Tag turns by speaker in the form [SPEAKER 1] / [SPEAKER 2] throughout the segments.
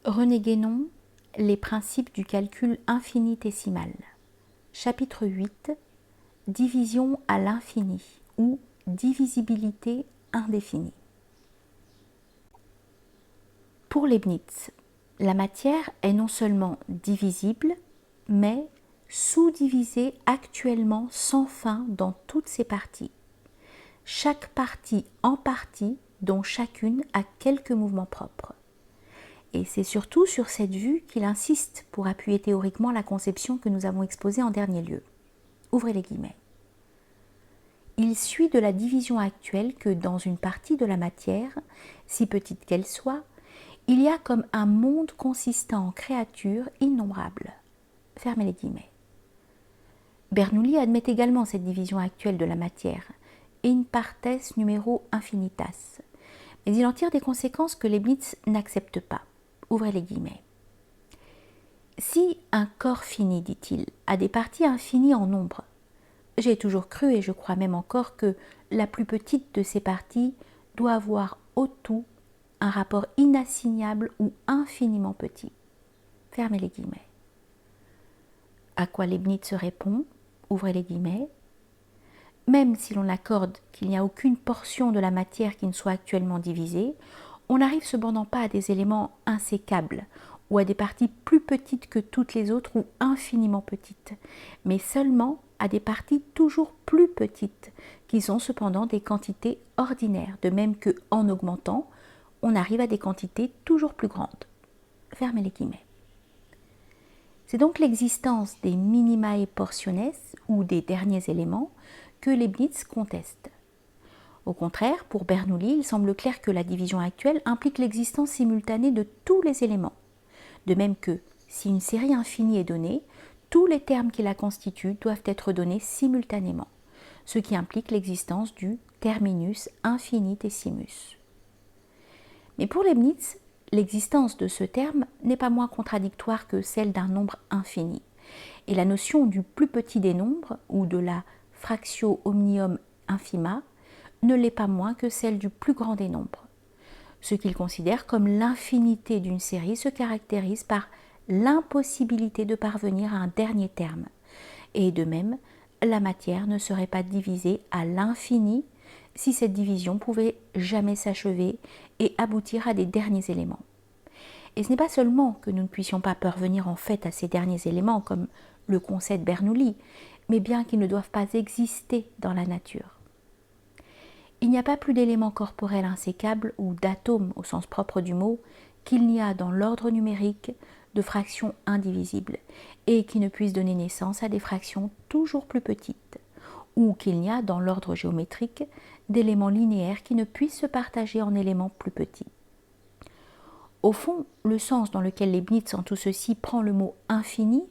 [SPEAKER 1] René Guénon, les principes du calcul infinitésimal. Chapitre 8. Division à l'infini ou divisibilité indéfinie. Pour Leibniz, la matière est non seulement divisible, mais sous-divisée actuellement sans fin dans toutes ses parties. Chaque partie en partie, dont chacune a quelques mouvements propres. Et c'est surtout sur cette vue qu'il insiste pour appuyer théoriquement la conception que nous avons exposée en dernier lieu. Ouvrez les guillemets. Il suit de la division actuelle que dans une partie de la matière, si petite qu'elle soit, il y a comme un monde consistant en créatures innombrables. Fermez les guillemets. Bernoulli admet également cette division actuelle de la matière, in partes numero infinitas, mais il en tire des conséquences que Leibniz n'accepte pas. Ouvrez les guillemets. Si un corps fini, dit-il, a des parties infinies en nombre, j'ai toujours cru et je crois même encore que la plus petite de ces parties doit avoir au tout un rapport inassignable ou infiniment petit. Fermez les guillemets. À quoi Leibniz se répond, ouvrez les guillemets, même si l'on accorde qu'il n'y a aucune portion de la matière qui ne soit actuellement divisée, on n'arrive cependant pas à des éléments insécables ou à des parties plus petites que toutes les autres ou infiniment petites, mais seulement à des parties toujours plus petites, qui sont cependant des quantités ordinaires, de même que, en augmentant, on arrive à des quantités toujours plus grandes. Fermez les guillemets. C'est donc l'existence des minimae portiones, ou des derniers éléments, que Leibniz conteste. Au contraire, pour Bernoulli, il semble clair que la division actuelle implique l'existence simultanée de tous les éléments. De même que, si une série infinie est donnée, tous les termes qui la constituent doivent être donnés simultanément, ce qui implique l'existence du terminus infinitesimus. Mais pour Leibniz, l'existence de ce terme n'est pas moins contradictoire que celle d'un nombre infini, et la notion du plus petit des nombres, ou de la fractio omnium infima, ne l'est pas moins que celle du plus grand des nombres. Ce qu'il considère comme l'infinité d'une série se caractérise par l'impossibilité de parvenir à un dernier terme. Et de même, la matière ne serait pas divisée à l'infini si cette division pouvait jamais s'achever et aboutir à des derniers éléments. Et ce n'est pas seulement que nous ne puissions pas parvenir en fait à ces derniers éléments, comme le concède Bernoulli, mais bien qu'ils ne doivent pas exister dans la nature. Il n'y a pas plus d'éléments corporels insécables ou d'atomes au sens propre du mot qu'il n'y a dans l'ordre numérique de fractions indivisibles et qui ne puissent donner naissance à des fractions toujours plus petites, ou qu'il n'y a dans l'ordre géométrique d'éléments linéaires qui ne puissent se partager en éléments plus petits. Au fond, le sens dans lequel Leibniz en tout ceci prend le mot infini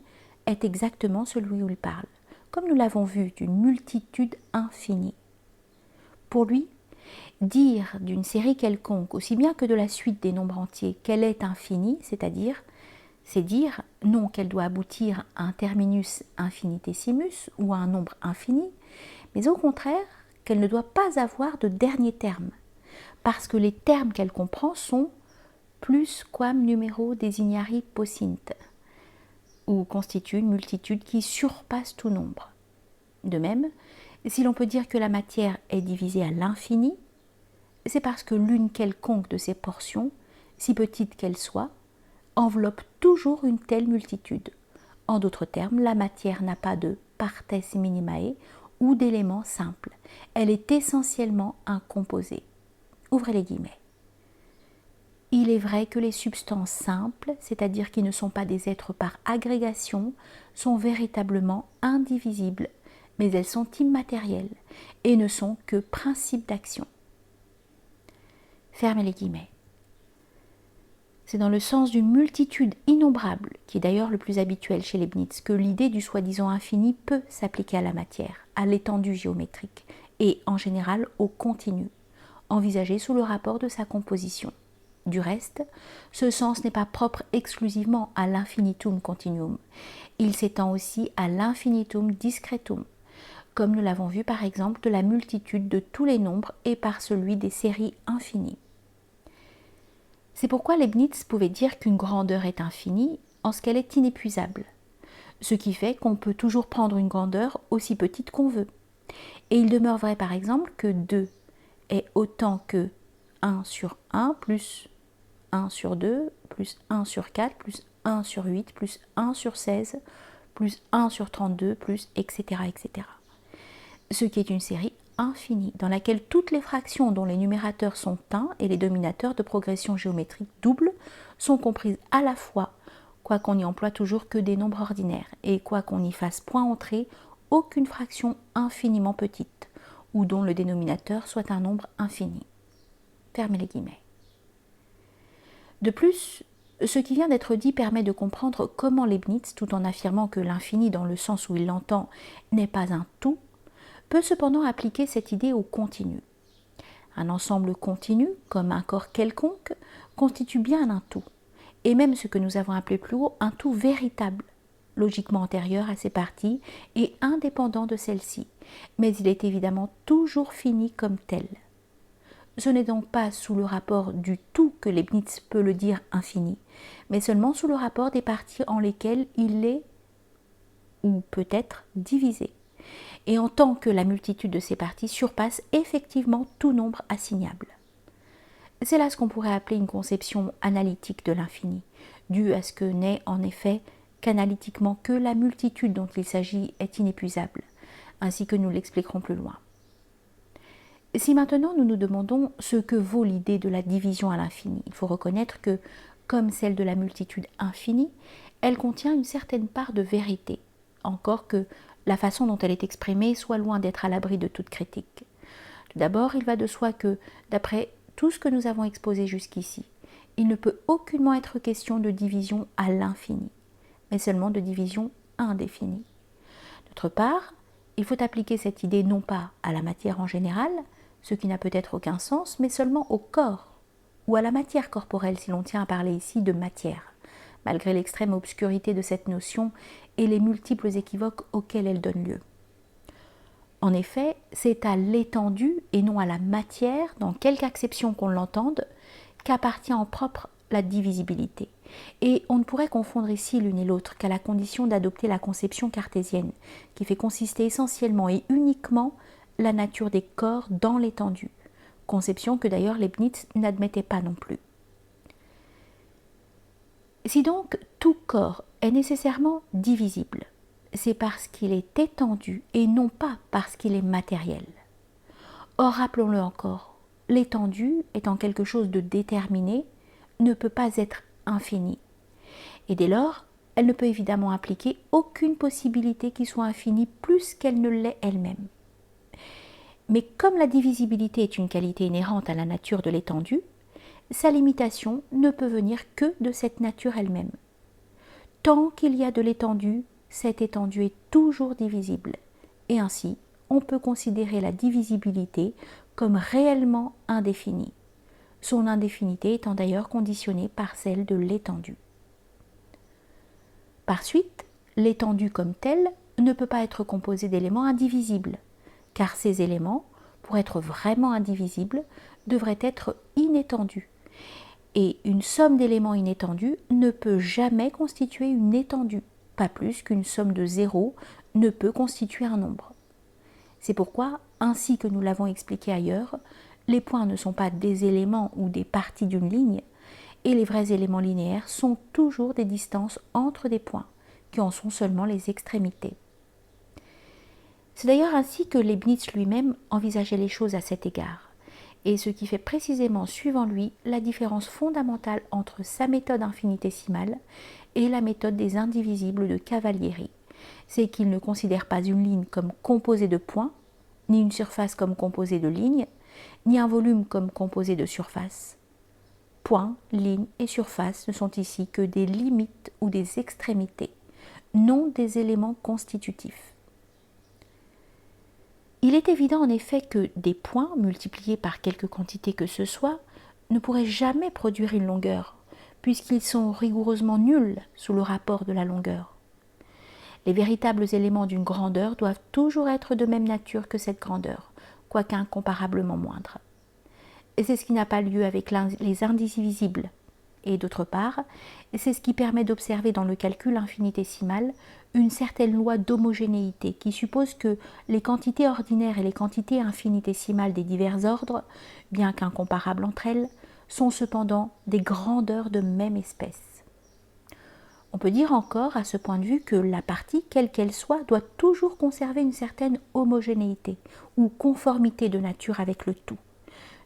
[SPEAKER 1] est exactement celui où il parle, comme nous l'avons vu, d'une multitude infinie. Pour lui, dire d'une série quelconque, aussi bien que de la suite des nombres entiers, qu'elle est infinie, c'est dire non qu'elle doit aboutir à un terminus infinitesimus ou à un nombre infini, mais au contraire qu'elle ne doit pas avoir de dernier terme, parce que les termes qu'elle comprend sont plus quam numero designari possint, ou constituent une multitude qui surpasse tout nombre. De même, si l'on peut dire que la matière est divisée à l'infini, c'est parce que l'une quelconque de ces portions, si petite qu'elle soit, enveloppe toujours une telle multitude. En d'autres termes, la matière n'a pas de partes minimae ou d'éléments simples. Elle est essentiellement un composé. Ouvrez les guillemets. Il est vrai que les substances simples, c'est-à-dire qui ne sont pas des êtres par agrégation, sont véritablement indivisibles, mais elles sont immatérielles et ne sont que principes d'action. Fermez les guillemets. C'est dans le sens d'une multitude innombrable, qui est d'ailleurs le plus habituel chez Leibniz, que l'idée du soi-disant infini peut s'appliquer à la matière, à l'étendue géométrique, et en général au continu, envisagé sous le rapport de sa composition. Du reste, ce sens n'est pas propre exclusivement à l'infinitum continuum, il s'étend aussi à l'infinitum discretum, comme nous l'avons vu par exemple de la multitude de tous les nombres et par celui des séries infinies. C'est pourquoi Leibniz pouvait dire qu'une grandeur est infinie en ce qu'elle est inépuisable, ce qui fait qu'on peut toujours prendre une grandeur aussi petite qu'on veut. Et il demeure vrai par exemple que 2 est autant que 1 sur 1 plus 1 sur 2 plus 1 sur 4 plus 1 sur 8 plus 1 sur 16 plus 1 sur 32 plus etc. etc. Ce qui est une série infinie dans laquelle toutes les fractions dont les numérateurs sont 1 et les dominateurs de progression géométrique double sont comprises à la fois, quoiqu'on n'y emploie toujours que des nombres ordinaires et quoiqu'on n'y fasse point entrer aucune fraction infiniment petite ou dont le dénominateur soit un nombre infini. Fermez les guillemets. De plus, ce qui vient d'être dit permet de comprendre comment Leibniz, tout en affirmant que l'infini dans le sens où il l'entend n'est pas un tout, peut cependant appliquer cette idée au continu. Un ensemble continu, comme un corps quelconque, constitue bien un tout, et même ce que nous avons appelé plus haut un tout véritable, logiquement antérieur à ses parties et indépendant de celles-ci, mais il est évidemment toujours fini comme tel. Ce n'est donc pas sous le rapport du tout que Leibniz peut le dire infini, mais seulement sous le rapport des parties en lesquelles il est, ou peut être, divisé, et en tant que la multitude de ces parties surpasse effectivement tout nombre assignable. C'est là ce qu'on pourrait appeler une conception analytique de l'infini, due à ce que n'est en effet qu'analytiquement que la multitude dont il s'agit est inépuisable, ainsi que nous l'expliquerons plus loin. Si maintenant nous nous demandons ce que vaut l'idée de la division à l'infini, il faut reconnaître que, comme celle de la multitude infinie, elle contient une certaine part de vérité, encore que la façon dont elle est exprimée soit loin d'être à l'abri de toute critique. Tout d'abord, il va de soi que, d'après tout ce que nous avons exposé jusqu'ici, il ne peut aucunement être question de division à l'infini, mais seulement de division indéfinie. D'autre part, il faut appliquer cette idée non pas à la matière en général, ce qui n'a peut-être aucun sens, mais seulement au corps, ou à la matière corporelle si l'on tient à parler ici de matière, malgré l'extrême obscurité de cette notion et les multiples équivoques auxquels elle donne lieu. En effet, c'est à l'étendue et non à la matière, dans quelque acception qu'on l'entende, qu'appartient en propre la divisibilité. Et on ne pourrait confondre ici l'une et l'autre qu'à la condition d'adopter la conception cartésienne, qui fait consister essentiellement et uniquement la nature des corps dans l'étendue, conception que d'ailleurs Leibniz n'admettait pas non plus. Si donc tout corps est nécessairement divisible, c'est parce qu'il est étendu et non pas parce qu'il est matériel. Or, rappelons-le encore, l'étendue étant quelque chose de déterminé, ne peut pas être infinie. Et dès lors, elle ne peut évidemment impliquer aucune possibilité qui soit infinie plus qu'elle ne l'est elle-même. Mais comme la divisibilité est une qualité inhérente à la nature de l'étendue, sa limitation ne peut venir que de cette nature elle-même. Tant qu'il y a de l'étendue, cette étendue est toujours divisible, et ainsi on peut considérer la divisibilité comme réellement indéfinie, son indéfinité étant d'ailleurs conditionnée par celle de l'étendue. Par suite, l'étendue comme telle ne peut pas être composée d'éléments indivisibles, car ces éléments, pour être vraiment indivisibles, devraient être inétendus. Et une somme d'éléments inétendus ne peut jamais constituer une étendue, pas plus qu'une somme de zéros ne peut constituer un nombre. C'est pourquoi, ainsi que nous l'avons expliqué ailleurs, les points ne sont pas des éléments ou des parties d'une ligne, et les vrais éléments linéaires sont toujours des distances entre des points, qui en sont seulement les extrémités. C'est d'ailleurs ainsi que Leibniz lui-même envisageait les choses à cet égard, et ce qui fait précisément suivant lui la différence fondamentale entre sa méthode infinitésimale et la méthode des indivisibles de Cavalieri, c'est qu'il ne considère pas une ligne comme composée de points, ni une surface comme composée de lignes, ni un volume comme composé de surfaces. Points, lignes et surfaces ne sont ici que des limites ou des extrémités, non des éléments constitutifs. Il est évident en effet que des points multipliés par quelque quantité que ce soit ne pourraient jamais produire une longueur, puisqu'ils sont rigoureusement nuls sous le rapport de la longueur. Les véritables éléments d'une grandeur doivent toujours être de même nature que cette grandeur, quoique incomparablement moindre. Et c'est ce qui n'a pas lieu avec les indivisibles, Et d'autre part, c'est ce qui permet d'observer dans le calcul infinitésimal une certaine loi d'homogénéité qui suppose que les quantités ordinaires et les quantités infinitésimales des divers ordres, bien qu'incomparables entre elles, sont cependant des grandeurs de même espèce. On peut dire encore à ce point de vue que la partie, quelle qu'elle soit, doit toujours conserver une certaine homogénéité ou conformité de nature avec le tout,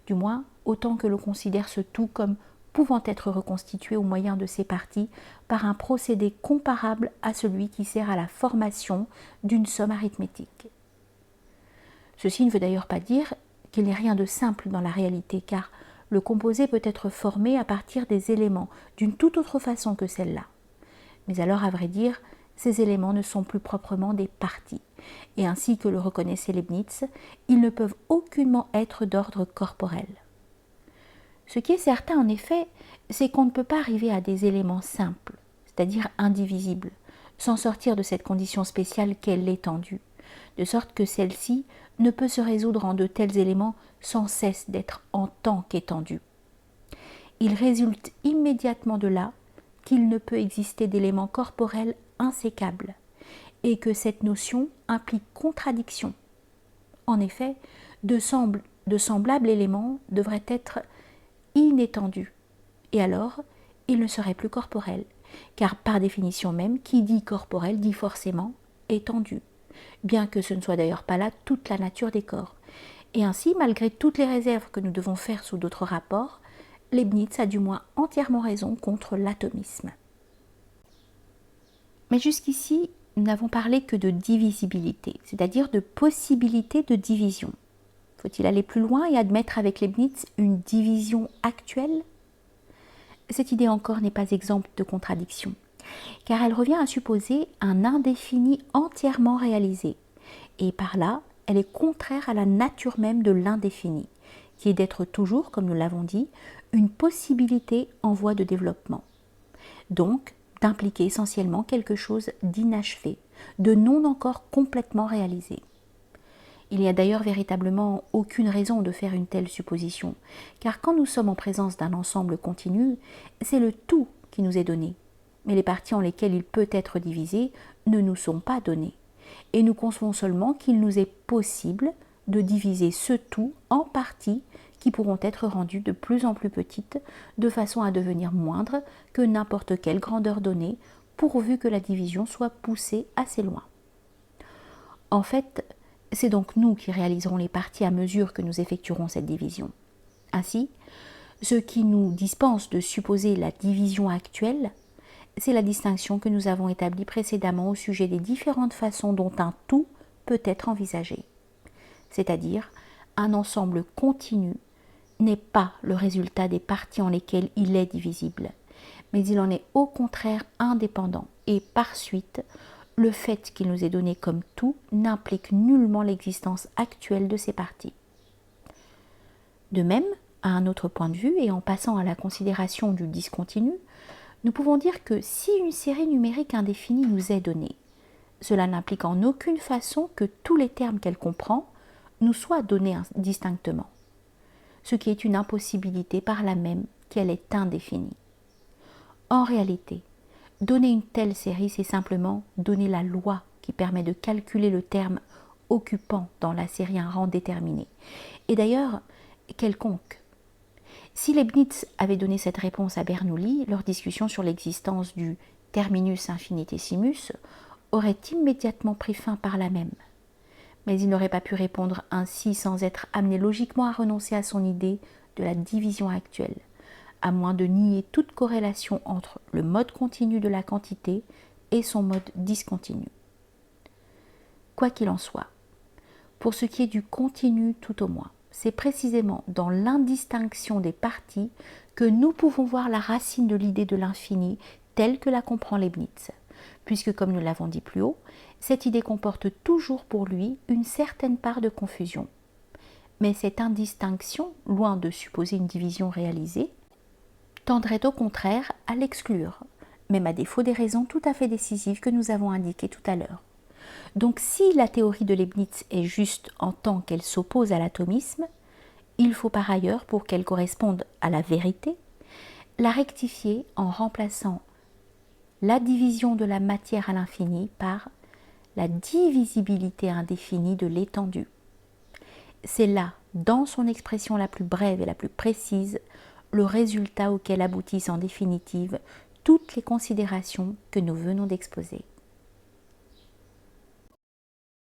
[SPEAKER 1] du moins autant que l'on considère ce tout comme pouvant être reconstitué au moyen de ses parties par un procédé comparable à celui qui sert à la formation d'une somme arithmétique. Ceci ne veut d'ailleurs pas dire qu'il n'y a rien de simple dans la réalité, car le composé peut être formé à partir des éléments d'une toute autre façon que celle-là. Mais alors, à vrai dire, ces éléments ne sont plus proprement des parties, et ainsi que le reconnaissait Leibniz, ils ne peuvent aucunement être d'ordre corporel. Ce qui est certain en effet, c'est qu'on ne peut pas arriver à des éléments simples, c'est-à-dire indivisibles, sans sortir de cette condition spéciale qu'est l'étendue, de sorte que celle-ci ne peut se résoudre en de tels éléments sans cesse d'être en tant qu'étendue. Il résulte immédiatement de là qu'il ne peut exister d'éléments corporels insécables, et que cette notion implique contradiction. En effet, de semblables éléments devraient être inétendus, et alors ils ne seraient plus corporels, car par définition même, qui dit corporel dit forcément étendu, bien que ce ne soit d'ailleurs pas là toute la nature des corps. Et ainsi, malgré toutes les réserves que nous devons faire sous d'autres rapports, Leibniz a du moins entièrement raison contre l'atomisme. Mais jusqu'ici, nous n'avons parlé que de divisibilité, c'est-à-dire de possibilité de division. Faut-il aller plus loin et admettre avec Leibniz une division actuelle ? Cette idée encore n'est pas exempte de contradiction, car elle revient à supposer un indéfini entièrement réalisé, et par là, elle est contraire à la nature même de l'indéfini, qui est d'être toujours, comme nous l'avons dit, une possibilité en voie de développement. Donc, d'impliquer essentiellement quelque chose d'inachevé, de non encore complètement réalisé. Il n'y a d'ailleurs véritablement aucune raison de faire une telle supposition, car quand nous sommes en présence d'un ensemble continu, c'est le tout qui nous est donné, mais les parties en lesquelles il peut être divisé ne nous sont pas données, et nous concevons seulement qu'il nous est possible de diviser ce tout en parties qui pourront être rendues de plus en plus petites, de façon à devenir moindres que n'importe quelle grandeur donnée, pourvu que la division soit poussée assez loin. En fait, c'est donc nous qui réaliserons les parties à mesure que nous effectuerons cette division. Ainsi, ce qui nous dispense de supposer la division actuelle, c'est la distinction que nous avons établie précédemment au sujet des différentes façons dont un tout peut être envisagé. C'est-à-dire, un ensemble continu n'est pas le résultat des parties en lesquelles il est divisible, mais il en est au contraire indépendant, et par suite, le fait qu'il nous est donné comme tout n'implique nullement l'existence actuelle de ces parties. De même, à un autre point de vue, et en passant à la considération du discontinu, nous pouvons dire que si une série numérique indéfinie nous est donnée, cela n'implique en aucune façon que tous les termes qu'elle comprend nous soient donnés distinctement, ce qui est une impossibilité par là même qu'elle est indéfinie. En réalité, donner une telle série, c'est simplement donner la loi qui permet de calculer le terme occupant dans la série un rang déterminé, et d'ailleurs quelconque. Si Leibniz avait donné cette réponse à Bernoulli, leur discussion sur l'existence du terminus infinitesimus aurait immédiatement pris fin par là même. Mais il n'aurait pas pu répondre ainsi sans être amené logiquement à renoncer à son idée de la division actuelle, à moins de nier toute corrélation entre le mode continu de la quantité et son mode discontinu. Quoi qu'il en soit, pour ce qui est du continu tout au moins, c'est précisément dans l'indistinction des parties que nous pouvons voir la racine de l'idée de l'infini telle que la comprend Leibniz, puisque comme nous l'avons dit plus haut, cette idée comporte toujours pour lui une certaine part de confusion. Mais cette indistinction, loin de supposer une division réalisée, tendrait au contraire à l'exclure, même à défaut des raisons tout à fait décisives que nous avons indiquées tout à l'heure. Donc si la théorie de Leibniz est juste en tant qu'elle s'oppose à l'atomisme, il faut par ailleurs, pour qu'elle corresponde à la vérité, la rectifier en remplaçant la division de la matière à l'infini par la divisibilité indéfinie de l'étendue. C'est là, dans son expression la plus brève et la plus précise, le résultat auquel aboutissent en définitive toutes les considérations que nous venons d'exposer.